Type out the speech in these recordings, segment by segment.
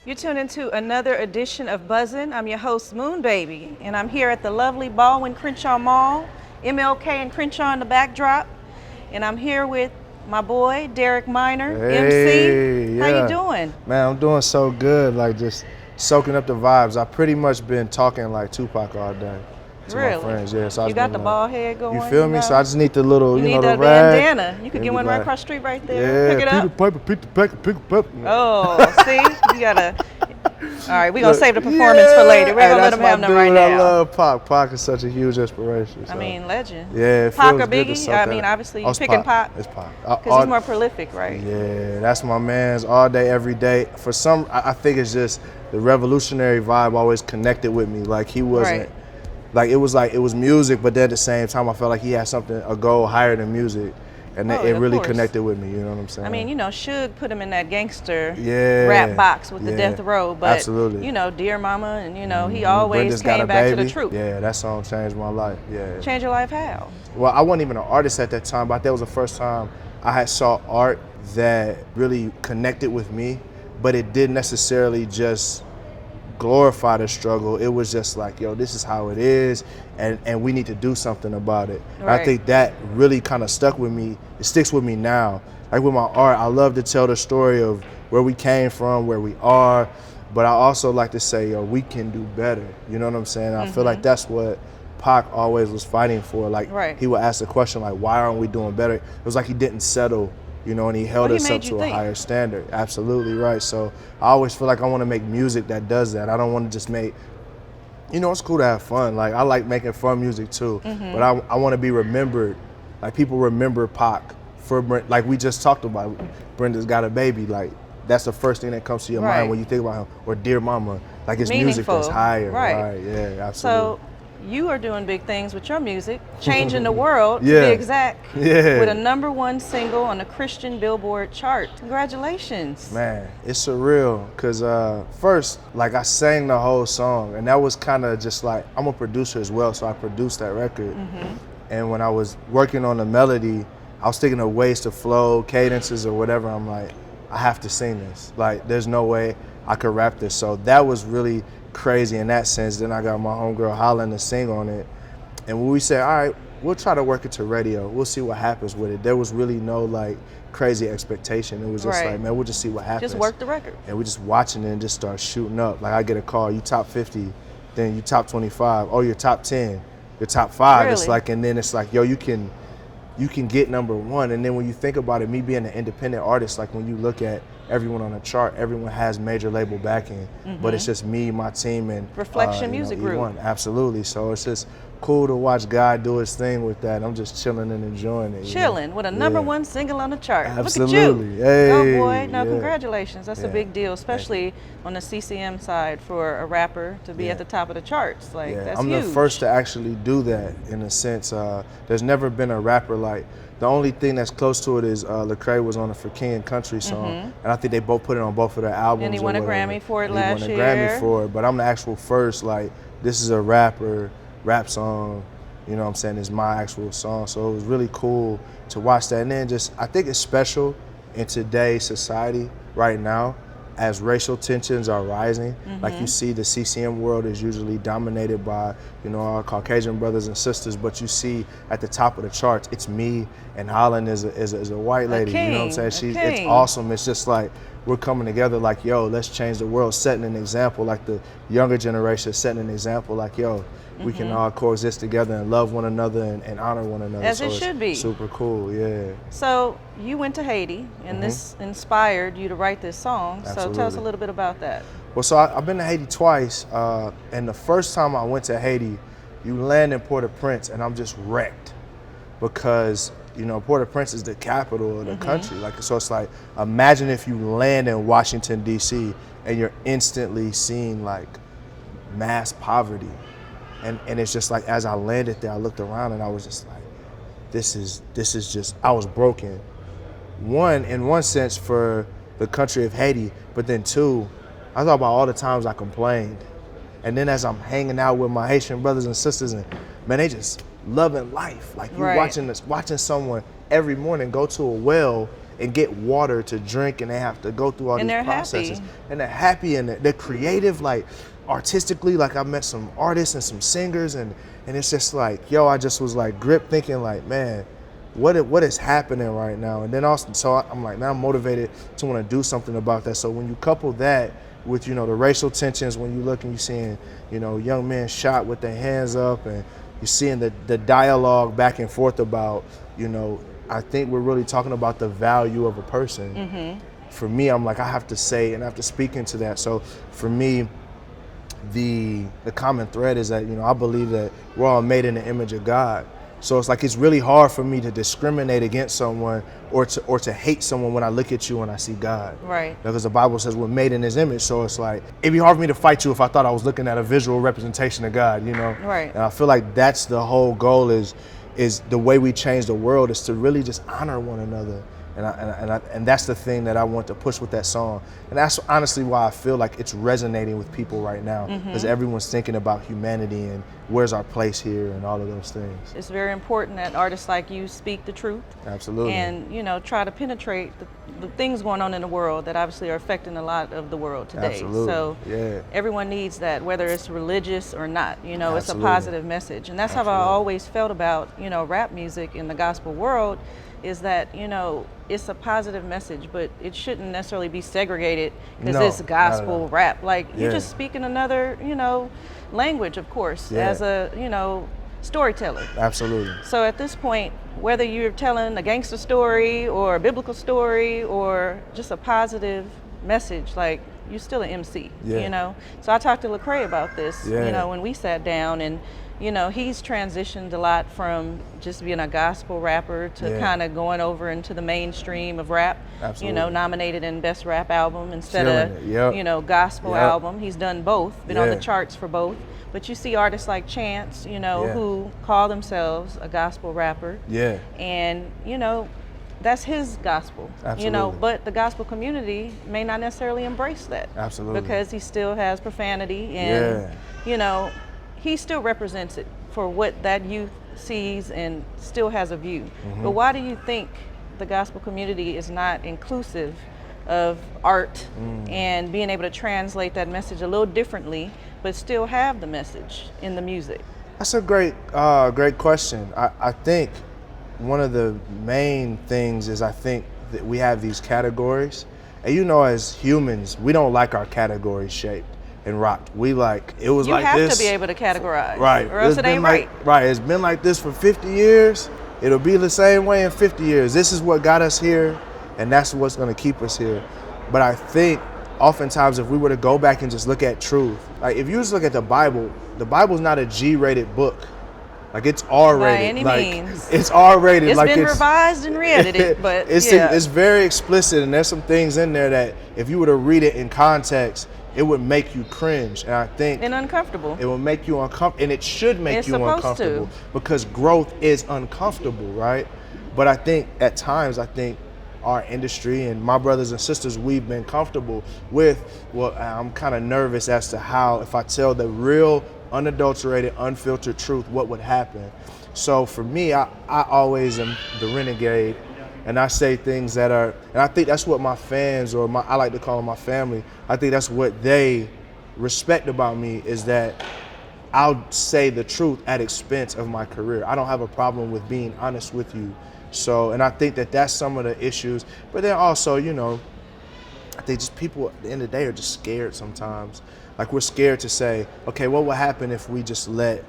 You tune into another edition of Buzzin. I'm your host, Moon Baby, and I'm here at the lovely Baldwin Crenshaw Mall, MLK and Crenshaw in the backdrop, and I'm here with my boy, Derek Minor, Hey, MC. yeah. How you doing? Man, I'm doing so good, like just soaking up the vibes. I pretty much been talking like Tupac all day to Really? my friends. Yeah, so I You got the bald head going? You feel me? know? So I just need the little, You know, need the that rag. bandana. You could get one right across the street right there. Yeah, Pick it up. Peter Piper, Peter Piper, Peter Piper. Oh, see? You gotta. All right, we're going to save the performance for later. We're going to let them have them right now. I love Pac. Pac is such a huge inspiration. So. I mean, legend. Yeah, it Pac feels or good to Biggie? soak I that mean, up. obviously Oh, you're it's picking Pac. Pac. It's Pac. Because he's more prolific, right? Yeah, that's my man's all day, every day. For some, I think it's just the revolutionary vibe always connected with me. Like he wasn't, like it was music, but then at the same time, I felt like he had something, a goal higher than music. And it really connected with me, you know what I'm saying? I mean, you know, Suge put him in that gangster yeah, rap box with the Death Row, but absolutely. You know, Dear Mama, and you know, he always came back to the truth. Yeah, that song changed my life. Yeah. Changed your life how? Well, I wasn't even an artist at that time, but that was the first time I had saw art that really connected with me, but it didn't necessarily just glorify the struggle. It was just like, yo, this is how it is, and we need to do something about it. Right. I think that really kind of stuck with me. It sticks with me now. Like with my art, I love to tell the story of where we came from, where we are, but I also like to say, yo, we can do better. You know what I'm saying? I feel like that's what Pac always was fighting for. Like he would ask the question, like, why aren't we doing better? It was like he didn't settle, you know, and he held us up to a higher standard. Absolutely right. So I always feel like I want to make music that does that. I don't want to just make, you know, it's cool to have fun. Like I like making fun music too, but I want to be remembered. Like people remember Pac for, like we just talked about, Brenda's Got a Baby. Like that's the first thing that comes to your mind when you think about him. Or Dear Mama. Like it's music that's higher. Right. Yeah, absolutely. So you are doing big things with your music, changing the world, to be exact, with a #1 single on the Christian Billboard chart. Congratulations. Man, it's surreal, because first, like I sang the whole song, and that was kind of just like, I'm a producer as well, so I produced that record. And when I was working on the melody, I was thinking of ways to flow, cadences or whatever. I'm like, I have to sing this. Like, there's no way I could rap this. So that was really crazy in that sense. Then I got my homegirl Holland to sing on it. And when we said, all right, we'll try to work it to radio. We'll see what happens with it. There was really no like crazy expectation. It was just like, man, we'll just see what happens. Just work the record. And we just watching it and just start shooting up. Like I get a call, you top 50, then you top 25, oh, you're top 10, you're top 5. It's like, and then it's like, yo, you can get #1. And then when you think about it, me being an independent artist, like when you look at everyone on the chart, everyone has major label backing, but it's just me, my team, and Reflection Music Group. Absolutely. So it's just cool to watch God do his thing with that. I'm just chilling and enjoying it. Chilling with a #1 single on the chart. Absolutely. Look at you. Hey, oh boy, no, congratulations. That's a big deal, especially on the CCM side for a rapper to be at the top of the charts. Like that's I'm huge. the first to actually do that in a sense. There's never been a rapper like, the only thing that's close to it is Lecrae was on a For King and Country song, and I think they both put it on both of their albums. And he won a Grammy for it last year. He won a Grammy for it, but I'm the actual first, like, this is a rap song, you know what I'm saying, it's my actual song. So it was really cool to watch that. And then just, I think it's special in today's society right now, as racial tensions are rising. Like you see, the CCM world is usually dominated by, you know, our Caucasian brothers and sisters, but you see at the top of the charts, it's me, and Holland is a white lady. You know what I'm saying? It's awesome. It's just like, we're coming together like, yo, let's change the world, setting an example, like the younger generation setting an example, like, yo, we can all coexist together and love one another and honor one another. As it should be. Super cool, yeah. So you went to Haiti, and this inspired you to write this song. Absolutely. So tell us a little bit about that. Well, so I've been to Haiti twice, and the first time I went to Haiti, you land in Port-au-Prince, and I'm just wrecked because, you know, Port-au-Prince is the capital of the country. Like, so it's like, imagine if you land in Washington, D.C., and you're instantly seeing like mass poverty. And it's just like, as I landed there, I looked around and I was just like, this is just, I was broken. One, in one sense, for the country of Haiti, but then two, I thought about all the times I complained. And then as I'm hanging out with my Haitian brothers and sisters, and man, they just loving life. Like you watching someone every morning go to a well and get water to drink, and they have to go through all And these they're processes. happy. And they're happy, and they're creative, like artistically. Like I met some artists and some singers, and it's just like, yo, I just was like gripped thinking like, man, what is happening right now? And then also, so I'm like, now I'm motivated to want to do something about that. So when you couple that with, you know, the racial tensions, when you look and you're seeing, you know, young men shot with their hands up, and you're seeing the dialogue back and forth about, you know, I think we're really talking about the value of a person. For me, I'm like, I have to say and I have to speak into that. So for me, the common thread is that, you know, I believe that we're all made in the image of God. So it's like, it's really hard for me to discriminate against someone or to hate someone when I look at you and I see God. Right. Because the Bible says we're made in his image. So it's like, it'd be hard for me to fight you if I thought I was looking at a visual representation of God, you know? Right. And I feel like that's the whole goal, is the way we change the world is to really just honor one another. And that's the thing that I want to push with that song. And that's honestly why I feel like it's resonating with people right now, because everyone's thinking about humanity and where's our place here and all of those things. It's very important that artists like you speak the truth. Absolutely. And, you know, try to penetrate the things going on in the world that obviously are affecting a lot of the world today. Absolutely. So yeah. everyone needs that, whether it's religious or not. You know, Absolutely. it's a positive message. And that's how I always felt about, you know, rap music in the gospel world, is that, you know, it's a positive message, but it shouldn't necessarily be segregated because it's gospel rap. Like, you're just speaking another, you know, language, of course, as a, you know, storyteller. Absolutely. So at this point, whether you're telling a gangster story or a biblical story or just a positive message, like, you're still an MC, you know? So I talked to Lecrae about this, you know, when we sat down, and, you know, he's transitioned a lot from just being a gospel rapper to kind of going over into the mainstream of rap. Absolutely. You know, nominated in Best Rap Album instead of, you know, Gospel Album. He's done both, been on the charts for both. But you see artists like Chance, you know, who call themselves a gospel rapper. Yeah. And, you know, that's his gospel. Absolutely. You know, but the gospel community may not necessarily embrace that. Absolutely. Because he still has profanity and, you know, he still represents it for what that youth sees and still has a view. But why do you think the gospel community is not inclusive of art and being able to translate that message a little differently, but still have the message in the music? That's a great question. I think one of the main things is, I think that we have these categories, and, you know, as humans, we don't like our categories shaped and rocked. We like, it was like this. You have to be able to categorize, right? Or else it ain't right. Right. It's been like this for 50 years. It'll be the same way in 50 years. This is what got us here, and that's what's going to keep us here. But I think oftentimes, if we were to go back and just look at truth, like if you just look at the Bible's not a G-rated book. Like, it's R-rated. By any like, means. It's R-rated. It's like, been revised and re-edited, but it's very explicit, and there's some things in there that if you were to read it in context, it would make you cringe. And I think and uncomfortable. It will make you uncomfortable, and it should make you uncomfortable, because growth is uncomfortable, right? But I think at times, our industry and my brothers and sisters, we've been comfortable with, well, I'm kind of nervous as to how, if I tell the real, unadulterated, unfiltered truth, what would happen. So for me, I always am the renegade, and I say things that are, and I think that's what my fans, or I like to call them my family, I think that's what they respect about me, is that I'll say the truth at expense of my career. I don't have a problem with being honest with you. So, and I think that that's some of the issues. But then also, you know, I think just people at the end of the day are just scared sometimes. Like, we're scared to say, okay, what would happen if we just let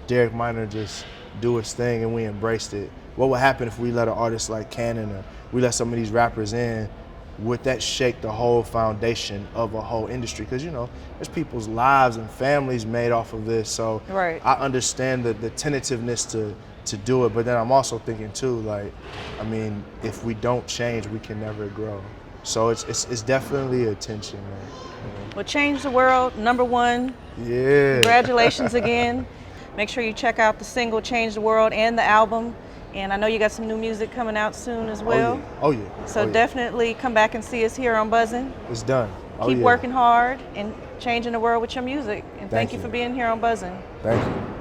Derek Minor just do his thing and we embraced it? What would happen if we let an artist like Cannon, or we let some of these rappers in? Would that shake the whole foundation of a whole industry? Because, you know, there's people's lives and families made off of this. So I understand the tentativeness to do it, but then I'm also thinking too, like, I mean, if we don't change, we can never grow. So it's definitely a tension, man. You know? Well, change the world, #1. Yeah. Congratulations again. Make sure you check out the single "Change the World" and the album. And I know you got some new music coming out soon as well. Oh yeah. So definitely come back and see us here on Buzzin'. It's done. Keep working hard and changing the world with your music. And thank you for being here on Buzzin'. Thank you.